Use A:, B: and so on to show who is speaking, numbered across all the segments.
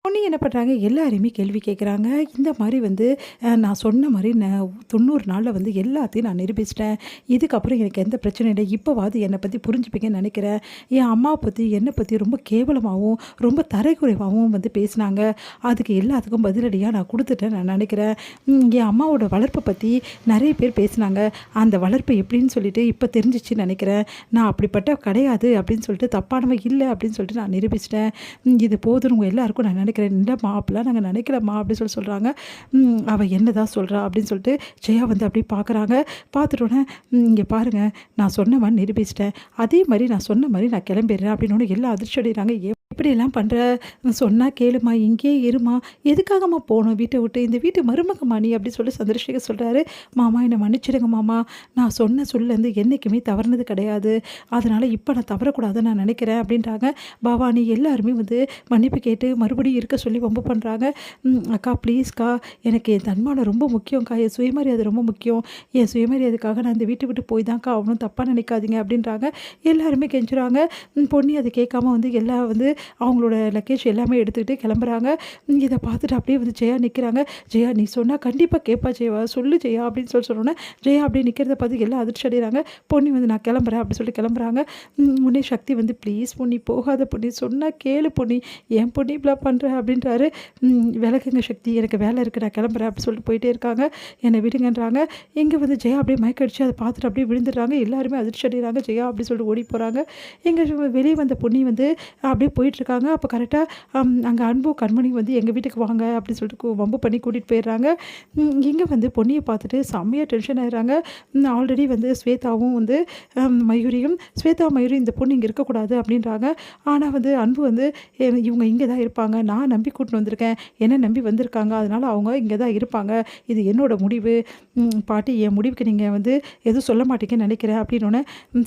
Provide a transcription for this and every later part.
A: பொன்னி என்ன பண்ணுறாங்க, எல்லாரையுமே கேள்வி கேட்குறாங்க. இந்த மாரி வந்து நான் சொன்ன மாரி 90 நாள்ல வந்து எல்லாத்தையும் நான் நிரூபிச்சுட்டேன். இதுக்கப்புறம் எனக்கு எந்த பிரச்சனையும் இல்ல. இப்போவாது என்னை பத்தி புரிஞ்சுப்பீங்கன்னு நெனைக்கிறேன். என் அம்மாவ பத்தி, என்னை பத்தி ரொம்ப கேவலமாவும், ரொம்ப தரைக்குறைவாவும் வந்து பேசினாங்க. அதுக்கு எல்லாத்துக்கும் பதிலடியா நான் குடுத்துட்டேன்னு நான் நெனைக்கிறேன். என் அம்மாவோட வளர்ப்ப பத்தி நெறைய பேர் பேசினாங்க. அந்த வளர்ப்பு எப்படின்னு சொல்லிட்டு இப்ப தெரிஞ்சுச்சுன்னு நெனைக்கிறேன். நான் அப்படிப்பட்ட கிடையாது அப்படின்னு சொல்லிட்டு, தப்பானவ இல்ல அப்படின்னு சொல்லிட்டு நான் நிரூபிச்சுட்டேன். இது போதும்னு உங்க எல்லாருக்கும் நான் நெனைக்கிறேன். இல்லம்மா அப்படிலாம் நாங்க நெனைக்கலம்மா அப்படின்னு சொல்றாங்க. அவ என்னதான் சொல்றா அப்படின்னு சொல்லிட்டு ஜெயா வந்து அப்படியே பார்க்குறாங்க. பார்த்துட்டோன்னே, இங்க பாருங்க, நான் சொன்ன மாரி நிரூபிச்சுட்டேன். அதே மாரி நான் சொன்ன மாரி நான் கிளம்பிடுறேன் அப்படின்னோனே எல்லாம் அதிர்ச்சி அடைகிறாங்க. இப்படியெல்லாம் பண்ற? சொன்னா கேளும்மா, இங்கேயே இரும்மா. எதுக்காகம்மா போணும் வீட்ட விட்டு? இந்த வீட்டு மருமகம்மா நீ அப்படின்னு சொல்லி சந்திரசேகர் சொல்றாரு. மாமா என்னை மன்னிச்சிடுங்க மாமா. நான் சொன்ன சொல்லேருந்து என்னைக்குமே தவறுனது கிடையாது. அதனால இப்ப நான் தவறக்கூடாதுன்னு நான் நினைக்கிறேன் அப்படின்றாங்க. பவானி எல்லாருமே வந்து மன்னிப்பு கேட்டு மறுபடியும் இருக்க சொல்லி வம்பு பண்றாங்க. அக்கா ப்ளீஸ்க்கா, எனக்கு என் தன்மானம் ரொம்ப முக்கியம்க்கா. என் சுயமரியாதை ரொம்ப முக்கியம். என் சுயமரியாதைக்காக நான் இந்த வீட்டை விட்டு போய் தான்க்கா ஆகணும். தப்பா நினைக்காதீங்க அப்படின்றாங்க. எல்லாருமே கெஞ்சுறாங்க. பொன்னி அதை கேட்காம வந்து எல்லாம் வந்து அவங்களோட லக்கேஜ் எல்லாமே எடுத்துக்கிட்டு கிளம்புறாங்க. இதை பார்த்துட்டு அப்படியே வந்து ஜெயா நிற்கிறாங்க. ஜெயா நீ சொன்னால் கண்டிப்பாக கேட்பா ஜெயவா, சொல்லு ஜெயா அப்படின்னு சொன்னோன்னே ஜெயா அப்படியே நிற்கிறத பார்த்து எல்லாம் அதிர்ச்சி அடைகிறாங்க. பொன்னி வந்து நான் கிளம்புறேன் அப்படின்னு சொல்லிட்டு கிளம்புறாங்க. உடனே சக்தி வந்து ப்ளீஸ் பொன்னி போகாத பொன்னி, சொன்னால் கேளு பொன்னி, ஏன் பொன்னி இப்படிலாம் பண்ணுற அப்படின்றாரு. விளக்குங்க சக்தி, எனக்கு வேலை இருக்குது, நான் கிளம்புறேன் அப்படின்னு சொல்லிட்டு போயிட்டே இருக்காங்க. என்னை விடுங்கன்றாங்க. இங்கே வந்து ஜெயா அப்படியே மயக்கடிச்சு அதை பார்த்துட்டு அப்படியே விழுந்துடுறாங்க. எல்லாருமே அதிர்ச்சி அடைகிறாங்க. ஜெயா அப்படின்னு சொல்லிட்டு ஓடி போகிறாங்க. எங்கள் வெளியே வந்த பொன்னி வந்து அப்படியே போயிட்டுருக்காங்க. அப்போ கரெக்டாக அங்கே அன்பு கண்மணி வந்து எங்கள் வீட்டுக்கு வாங்க அப்படின்னு சொல்லிட்டு வம்பு பண்ணி கூட்டிகிட்டு போயிடுறாங்க. இங்கே வந்து பொன்னியை பார்த்துட்டு செம்மையாக டென்ஷன் ஆகிடுறாங்க. ஆல்ரெடி வந்து ஸ்வேதாவும் வந்து மயூரியும் மயூரி இந்த பொண்ணு இங்கே இருக்கக்கூடாது அப்படின்றாங்க. ஆனால் வந்து அன்பு வந்து இவங்க இங்கே தான் இருப்பாங்க, நான் நம்பி கூட்டின்னு வந்திருக்கேன், என்ன நம்பி வந்திருக்காங்க, அதனால் அவங்க இங்கே தான் இருப்பாங்க, இது என்னோட முடிவு. பாட்டி என் முடிவுக்கு நீங்கள் வந்து எதுவும் சொல்ல மாட்டீங்கன்னு நினைக்கிறேன் அப்படின்னோடனே,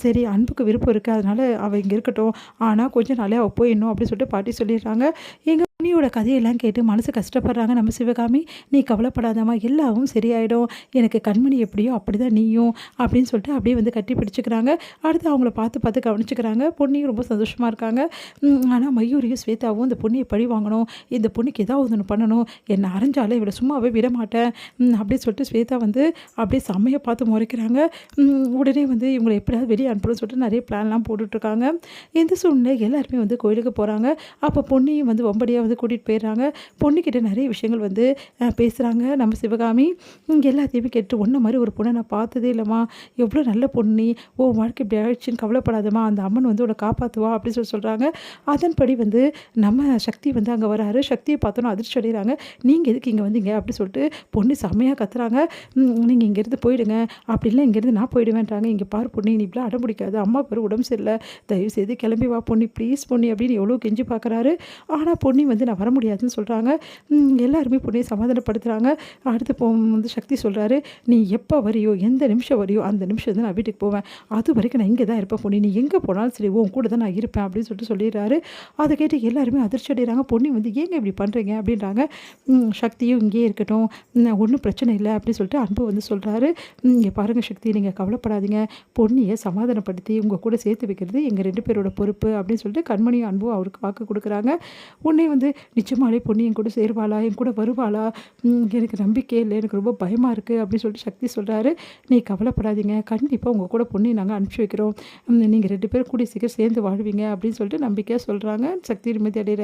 A: சரி அன்புக்கு விருப்பம் இருக்குது, அதனால் அவள் இங்கே இருக்கட்டும், ஆனால் கொஞ்சம் நாளே அவள் போயிடணும் அப்படின்னு சொல்லிட்டு பாட்டி சொல்லிடுறாங்க. எங்கள் பொன்னியோட கதையெல்லாம் கேட்டு மனசு கஷ்டப்படுறாங்க நம்ம சிவகாமி. நீ கவலைப்படாதம்மா, எல்லாவும் சரியாயிடும், எனக்கு கண்மணி எப்படியோ அப்படிதான் நீயும் அப்படின்னு சொல்லிட்டு அப்படியே வந்து கட்டி பிடிச்சிக்கிறாங்க. அடுத்து அவங்கள பார்த்து கவனிச்சுக்கிறாங்க. பொன்னியும் ரொம்ப சந்தோஷமாக இருக்காங்க. ஆனால் மயூரியும் ஸ்வேதாவும் இந்த பொண்ணியை பழி வாங்கணும், இந்த பொண்ணுக்கு ஏதாவது ஒன்று பண்ணணும், என்னை அரைஞ்சாலே இவளை சும்மாவே விட மாட்டேன் அப்படின்னு சொல்லிட்டு ஸ்வேதா வந்து அப்படியே செம்மையை பார்த்து முறைக்கிறாங்க. உடனே வந்து இவங்களை எப்படியாவது வெளியே அனுப்பணும்னு சொல்லிட்டு நிறைய பிளான்லாம் போட்டுட்ருக்காங்க. இந்த சூழ்நிலை எல்லாருமே வந்து கோயிலுக்கு போகிறாங்க. அப்போ பொன்னியும் வந்து வம்படியாக வந்து கூட்டிகிட்டு போயிடுறாங்க. பொண்ணுக்கிட்ட நிறைய விஷயங்கள் வந்து பேசுகிறாங்க நம்ம சிவகாமி. எல்லாத்தையுமே கேட்டு ஒன்றை மாதிரி ஒரு பொண்ணை நான் பார்த்ததே இல்லைம்மா, எவ்வளோ நல்ல பொண்ணு, ஓ வாழ்க்கை இப்படி ஆயிடுச்சுன்னு கவலைப்படாதம்மா, அந்த அம்மன் வந்து உன்னை காப்பாற்றுவா அப்படின்னு சொல்கிறாங்க. அதன்படி வந்து நம்ம சக்தி வந்து அங்கே வராரு. சக்தியை பார்த்தோன்னா அதிர்ச்சி அடைகிறாங்க. நீங்கள் எதுக்கு இங்கே வந்தீங்க அப்படி சொல்லிட்டு பொண்ணு செம்மையாக கத்துறாங்க. நீங்கள் இங்கேருந்து போயிடுங்க, அப்படி இல்லை இங்கேருந்து நான் போயிடுவேன்றாங்க. இங்கே பாரு பொண்ணு, நீ இப்படிலாம் அடம் பிடிக்காது, அம்மா பேர் உடம்பு சரியில்லை, தயவு செய்து கிளம்பி வா பொண்ணு, ப்ளீஸ் பொண்ணு அப்படின்னு எவ்வளோ கெஞ்சி பார்க்குறாரு. ஆனால் பொண்ணு வந்து நான் வர முடியாதுன்னு சொல்கிறாங்க. எல்லாருமே பொண்ணையை சமாதானப்படுத்துகிறாங்க. அடுத்து வந்து சக்தி சொல்கிறாரு, நீ எப்போ வரியோ, எந்த நிமிஷம் வரியோ அந்த நிமிஷம் வந்து நான் வீட்டுக்கு போவேன், அது வரைக்கும் நான் இங்கே தான் இருப்பேன் பொண்ணு, நீ எங்கே போனாலும் சரி உன் கூட தான் நான் இருப்பேன் அப்படின்னு சொல்லிட்டு சொல்லிடுறாரு. அதை கேட்டு எல்லாருமே அதிர்ச்சி அடைகிறாங்க. பொண்ணு வந்து ஏங்க இப்படி பண்ணுறீங்க அப்படின்றாங்க. சக்தியும் இங்கேயே இருக்கட்டும், ஒன்றும் பிரச்சனை இல்லை அப்படின்னு சொல்லிட்டு அன்பு வந்து சொல்கிறாரு. இங்கே பாருங்கள் சக்தி, நீங்கள் கவலைப்படாதீங்க, பொண்ணியை சமாதானப்படுத்தி உங்கள் கூட சேர்த்து வைக்கிறது எங்கள் 2 பேரோட பொறுப்பு அப்படின்னு சொல்லிட்டு கண்மணியும் அன்பும் அவருக்கு வாக்கு கொடுக்குறாங்க. உடனே வந்து நிச்சயமாலே பொண்ணு என் கூட சேருவாளா, என் கூட வருவாளா, எனக்கு நம்பிக்கை இல்லை, எனக்கு ரொம்ப பயமாக இருக்குது அப்படின்னு சொல்லிட்டு சக்தி சொல்கிறாரு. நீ கவலைப்படாதீங்க, கண்டிப்பாக உங்கள் கூட பொண்ணை நாங்கள் அனுப்பிச்சி வைக்கிறோம், நீங்கள் 2 பேரும் கூடி சீக்கிரம் சேர்ந்து வாழ்வீங்க அப்படின்னு சொல்லிட்டு நம்பிக்கையாக சொல்கிறாங்க. சக்தி நிம்மதி அடைகிறார்.